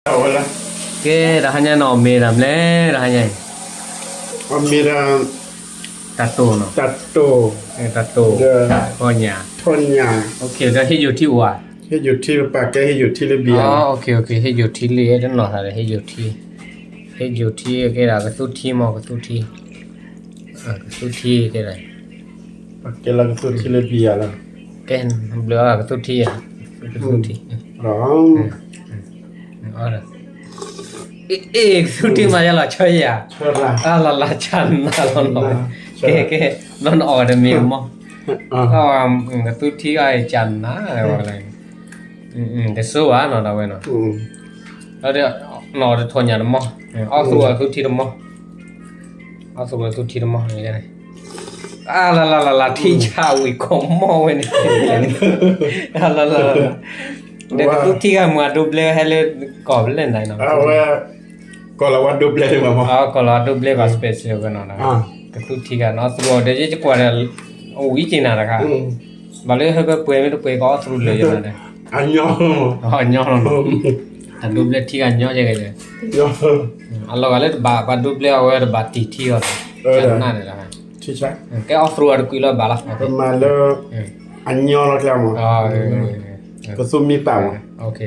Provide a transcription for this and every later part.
Hola, Ke rahanya no meram le rahanya mira tato no tato tato the konya Tonya okay ga he yuti wa ให้อยู่ที่ปากแกให้อยู่ที่ระเบียง oh okay okay he yuti le den no ha he yuti ke ra ga tu thi mo ga tu thi tu thi ke ra ปากแกเราก็ตัวที่ระเบียงแล้ว ken bleu ga tu thi tu thi ร้อง ora tu thi ma ya la choy ya เชื่อละ ala la chan na lo no ke non order me mo อ่า ก็ตุที่ไอ้จันนะอะไรแต่สู้อ่ะนอนเอาไว้เนาะ อืม แล้วเดี๋ยวนอนจะทนอย่างนั้นมั้งเอาสู้ตุที่ละมั้งเอาสู้ตุที่ละมั้งอะไรกันlaที่ชาวอีกของมั้งเว้ยนี่laเดี๋ยวตุที่ก็มาดูเบลให้เลยกอบเล่นได้เนาะ เอาว่าก็เราวัดดูเปลยมามั้ง ก็รอดูเบลกับสเปซเดียวกันเนาะก็ตุที่กันเนาะสู้เดี๋ยวจะกว่าเนี่ยโอ้ยจริงนะครับ บาเลยให้ไปเปื่อยไม่ต้องเปื่อยก็สุดเลยอย่างนั้นเลย อันยอง อ๋อเนาะแต่ดูเบลที่กันเนาะยังไงเลย ยอง อันเราก็เลยบาดูเบลเอาไว้บาตีที่อ่ะจังนั่นเลยนะ ที่ใช่ แกออฟโรดกุยละบาลัสมา ประมาณแล้วอันยองเราแค่มั้ง อ๋อ ก็ซุ่มมีเปล่า โอเค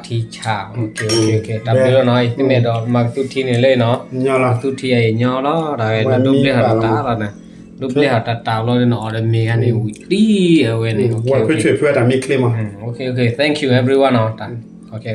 ที่ชาโอเคแต่เบลน้อยที่เมดอมาตุที่นี่เลยเนาะ ยองเรา ตุที่ไอ้เนาะแล้วได้ดูเบลหาตาแล้วนะดูเบลหาตาแล้วเนาะเดี๋ยวมีกันนี่ดีเอาไว้นี่โอเค ว่าเพื่อช่วยเพื่อแต่มีคลิปมั้ง โอเค thank you everyone เนาะโอเค